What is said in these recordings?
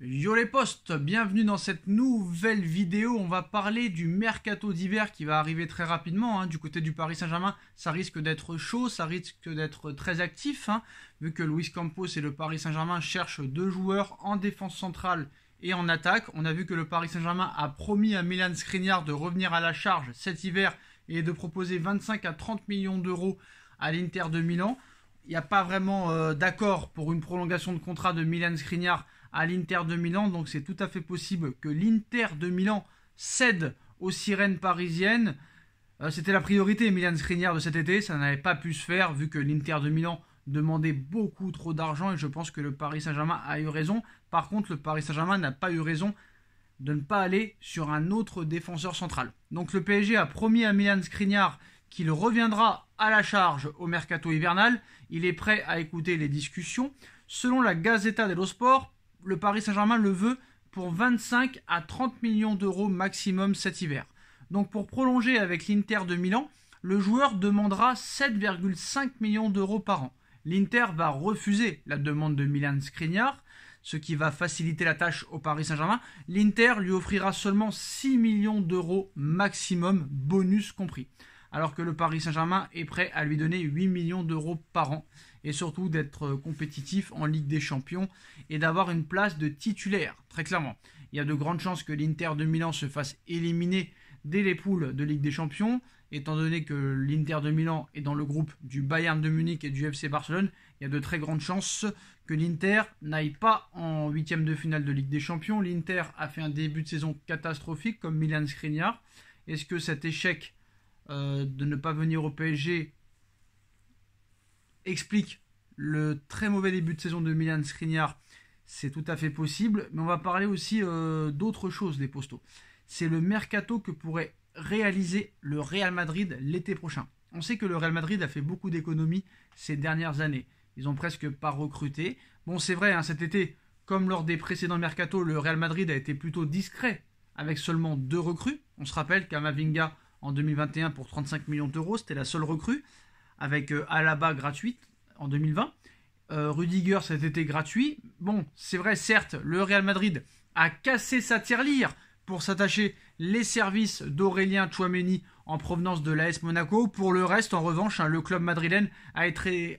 Yo les postes, bienvenue dans cette nouvelle vidéo. On va parler du mercato d'hiver qui va arriver très rapidement. Du côté du Paris Saint-Germain, ça risque d'être chaud, ça risque d'être très actif. Vu que Luis Campos et le Paris Saint-Germain cherchent deux joueurs en défense centrale et en attaque. On a vu que le Paris Saint-Germain a promis à Milan Skriniar de revenir à la charge cet hiver et de proposer 25 à 30 millions d'euros à l'Inter de Milan. Il n'y a pas vraiment d'accord pour une prolongation de contrat de Milan Skriniar à l'Inter de Milan, donc c'est tout à fait possible que l'Inter de Milan cède aux sirènes parisiennes. C'était la priorité Milan Skriniar de cet été, ça n'avait pas pu se faire vu que l'Inter de Milan demandait beaucoup trop d'argent et je pense que le Paris Saint-Germain a eu raison. Par contre, le Paris Saint-Germain n'a pas eu raison de ne pas aller sur un autre défenseur central. Donc le PSG a promis à Milan Skriniar qu'il reviendra à la charge au mercato hivernal. Il est prêt à écouter les discussions. Selon la Gazzetta dello Sport, le Paris Saint-Germain le veut pour 25 à 30 millions d'euros maximum cet hiver. Donc pour prolonger avec l'Inter de Milan, le joueur demandera 7,5 millions d'euros par an. L'Inter va refuser la demande de Milan Skriniar, ce qui va faciliter la tâche au Paris Saint-Germain. L'Inter lui offrira seulement 6 millions d'euros maximum, bonus compris. Alors que le Paris Saint-Germain est prêt à lui donner 8 millions d'euros par an. Et surtout d'être compétitif en Ligue des Champions et d'avoir une place de titulaire, très clairement. Il y a de grandes chances que l'Inter de Milan se fasse éliminer dès les poules de Ligue des Champions, étant donné que l'Inter de Milan est dans le groupe du Bayern de Munich et du FC Barcelone. Il y a de très grandes chances que l'Inter n'aille pas en huitième de finale de Ligue des Champions. L'Inter a fait un début de saison catastrophique comme Milan Skriniar. Est-ce que cet échec de ne pas venir au PSG explique le très mauvais début de saison de Milan Skriniar? C'est tout à fait possible, mais on va parler aussi d'autres choses, les postos. C'est le mercato que pourrait réaliser le Real Madrid l'été prochain. On sait que le Real Madrid a fait beaucoup d'économies ces dernières années. Ils n'ont presque pas recruté. Bon, c'est vrai, cet été, comme lors des précédents mercatos, le Real Madrid a été plutôt discret avec seulement 2 recrues. On se rappelle Camavinga en 2021 pour 35 millions d'euros, c'était la seule recrue, avec Alaba gratuite en 2020. Rudiger cet été gratuit. Bon, c'est vrai, certes, le Real Madrid a cassé sa tirelire pour s'attacher les services d'Aurélien Tchouaméni en provenance de l'AS Monaco. Pour le reste, en revanche, le club madrilène a été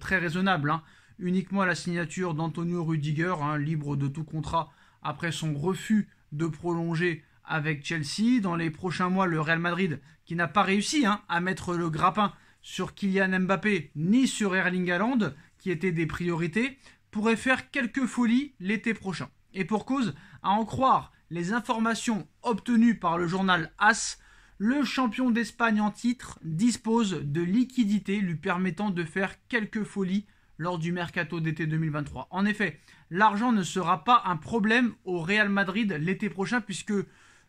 très raisonnable. Uniquement à la signature d'Antonio Rudiger, libre de tout contrat après son refus de prolonger avec Chelsea. Dans les prochains mois, le Real Madrid, qui n'a pas réussi à mettre le grappin sur Kylian Mbappé ni sur Erling Haaland, qui étaient des priorités, pourrait faire quelques folies l'été prochain. Et pour cause, à en croire les informations obtenues par le journal AS, le champion d'Espagne en titre dispose de liquidités lui permettant de faire quelques folies lors du mercato d'été 2023. En effet, l'argent ne sera pas un problème au Real Madrid l'été prochain puisque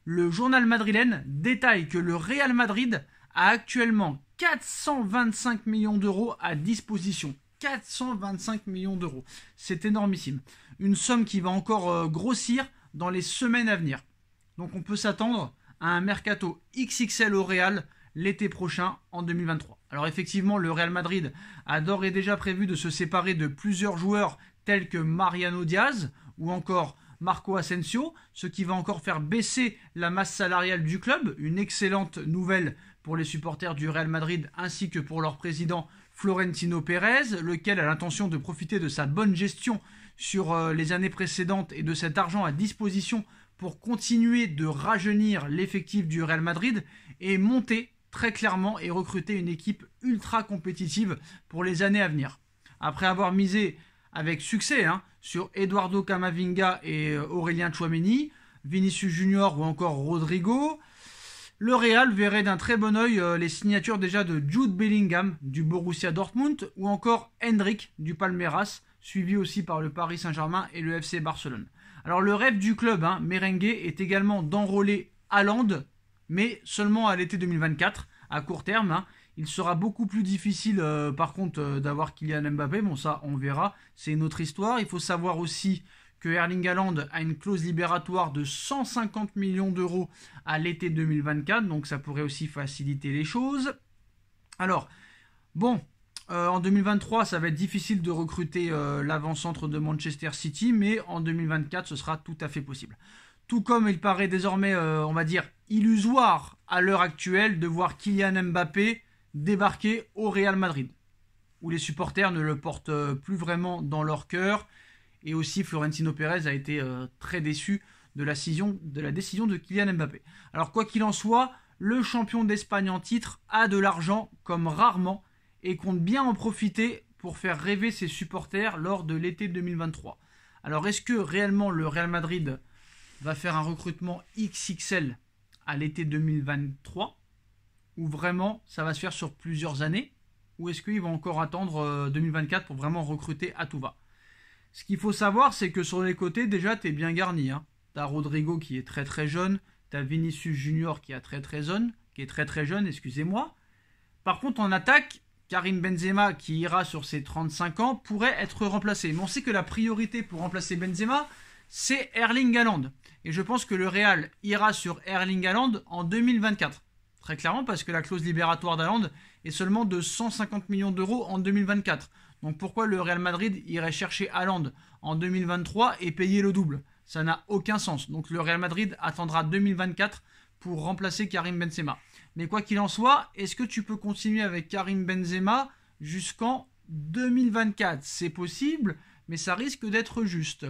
le journal madrilène détaille que le Real Madrid a actuellement 425 millions d'euros à disposition. 425 millions d'euros. C'est énormissime. Une somme qui va encore grossir dans les semaines à venir. Donc on peut s'attendre à un mercato XXL au Real l'été prochain en 2023. Alors effectivement, le Real Madrid a d'ores et déjà prévu de se séparer de plusieurs joueurs tels que Mariano Diaz ou encore Marco Asensio, ce qui va encore faire baisser la masse salariale du club. Une excellente nouvelle pour les supporters du Real Madrid ainsi que pour leur président Florentino Pérez, lequel a l'intention de profiter de sa bonne gestion sur les années précédentes et de cet argent à disposition pour continuer de rajeunir l'effectif du Real Madrid et monter très clairement et recruter une équipe ultra compétitive pour les années à venir. Après avoir misé avec succès sur Eduardo Camavinga et Aurélien Tchouaméni, Vinicius Junior ou encore Rodrigo, le Real verrait d'un très bon œil les signatures déjà de Jude Bellingham du Borussia Dortmund ou encore Hendrik du Palmeiras, suivi aussi par le Paris Saint-Germain et le FC Barcelone. Alors le rêve du club merengue est également d'enrôler Haaland, mais seulement à l'été 2024, à court terme. Il sera beaucoup plus difficile par contre d'avoir Kylian Mbappé, bon ça on verra, c'est une autre histoire. Il faut savoir aussi que Erling Haaland a une clause libératoire de 150 millions d'euros à l'été 2024, donc ça pourrait aussi faciliter les choses. Alors, bon, En 2023, ça va être difficile de recruter l'avant-centre de Manchester City, mais en 2024, ce sera tout à fait possible. Tout comme il paraît désormais, on va dire, illusoire à l'heure actuelle de voir Kylian Mbappé débarquer au Real Madrid, où les supporters ne le portent plus vraiment dans leur cœur. Et aussi, Florentino Pérez a été très déçu de la décision de Kylian Mbappé. Alors, quoi qu'il en soit, le champion d'Espagne en titre a de l'argent comme rarement et compte bien en profiter pour faire rêver ses supporters lors de l'été 2023. Alors, est-ce que réellement le Real Madrid va faire un recrutement XXL à l'été 2023 ou vraiment ça va se faire sur plusieurs années, ou est-ce qu'ils vont encore attendre 2024 pour vraiment recruter à tout va? Ce qu'il faut savoir, c'est que sur les côtés, déjà, tu es bien garni. Hein. Tu as Rodrigo qui est très très jeune, tu as Vinicius Junior qui est très très jeune, excusez-moi. Par contre, en attaque, Karim Benzema, qui ira sur ses 35 ans, pourrait être remplacé. Mais on sait que la priorité pour remplacer Benzema, c'est Erling Haaland. Et je pense que le Real ira sur Erling Haaland en 2024. Très clairement, parce que la clause libératoire d'Haaland est seulement de 150 millions d'euros en 2024. Donc pourquoi le Real Madrid irait chercher Haaland en 2023 et payer le double? Ça n'a aucun sens. Donc le Real Madrid attendra 2024 pour remplacer Karim Benzema. Mais quoi qu'il en soit, est-ce que tu peux continuer avec Karim Benzema jusqu'en 2024? C'est possible, mais ça risque d'être juste.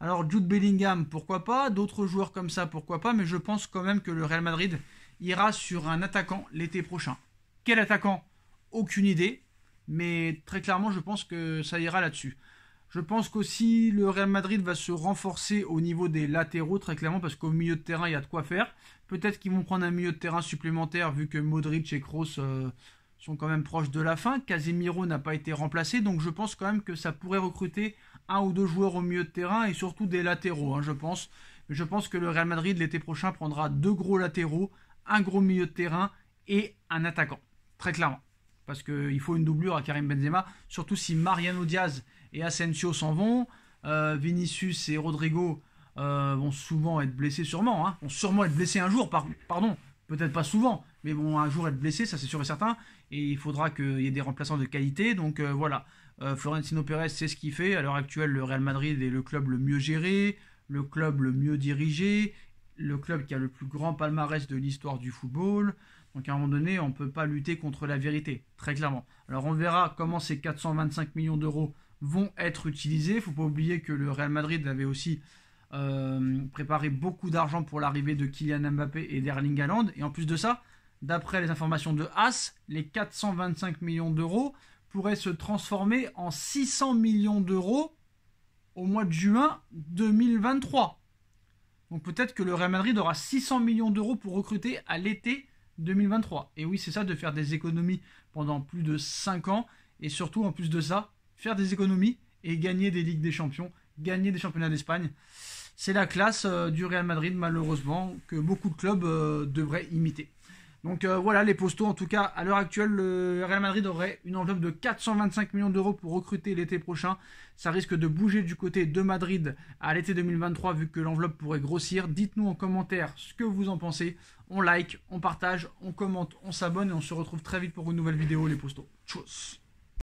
Alors Jude Bellingham, pourquoi pas? D'autres joueurs comme ça, pourquoi pas? Mais je pense quand même que le Real Madrid ira sur un attaquant l'été prochain. Quel attaquant? Aucune idée. Mais très clairement, je pense que ça ira là-dessus. Je pense qu'aussi le Real Madrid va se renforcer au niveau des latéraux, très clairement, parce qu'au milieu de terrain, il y a de quoi faire. Peut-être qu'ils vont prendre un milieu de terrain supplémentaire, vu que Modric et Kroos sont quand même proches de la fin. Casemiro n'a pas été remplacé, donc je pense quand même que ça pourrait recruter un ou deux joueurs au milieu de terrain, et surtout des latéraux, je pense. Mais je pense que le Real Madrid, l'été prochain, prendra deux gros latéraux, un gros milieu de terrain et un attaquant, très clairement. Parce qu'il faut une doublure à Karim Benzema, surtout si Mariano Diaz et Asensio s'en vont. Vinicius et Rodrigo vont souvent être blessés sûrement. Vont sûrement être blessés un jour, pardon. Peut-être pas souvent, mais vont un jour être blessés, ça c'est sûr et certain. Et il faudra qu'il y ait des remplaçants de qualité. Donc voilà, Florentino Pérez, c'est ce qu'il fait. À l'heure actuelle, le Real Madrid est le club le mieux géré, le club le mieux dirigé, le club qui a le plus grand palmarès de l'histoire du football. Donc à un moment donné, on ne peut pas lutter contre la vérité, très clairement. Alors on verra comment ces 425 millions d'euros vont être utilisés. Il ne faut pas oublier que le Real Madrid avait aussi préparé beaucoup d'argent pour l'arrivée de Kylian Mbappé et d'Erling Haaland. Et en plus de ça, d'après les informations de AS, les 425 millions d'euros pourraient se transformer en 600 millions d'euros au mois de juin 2023. Donc peut-être que le Real Madrid aura 600 millions d'euros pour recruter à l'été 2023. Et oui, c'est ça, de faire des économies pendant plus de 5 ans. Et surtout, en plus de ça, faire des économies et gagner des Ligues des Champions, gagner des championnats d'Espagne. C'est la classe du Real Madrid, malheureusement, que beaucoup de clubs devraient imiter. Donc voilà, les postos, en tout cas, à l'heure actuelle, le Real Madrid aurait une enveloppe de 425 millions d'euros pour recruter l'été prochain. Ça risque de bouger du côté de Madrid à l'été 2023, vu que l'enveloppe pourrait grossir. Dites-nous en commentaire ce que vous en pensez. On like, on partage, on commente, on s'abonne et on se retrouve très vite pour une nouvelle vidéo, les postos. Tchuss.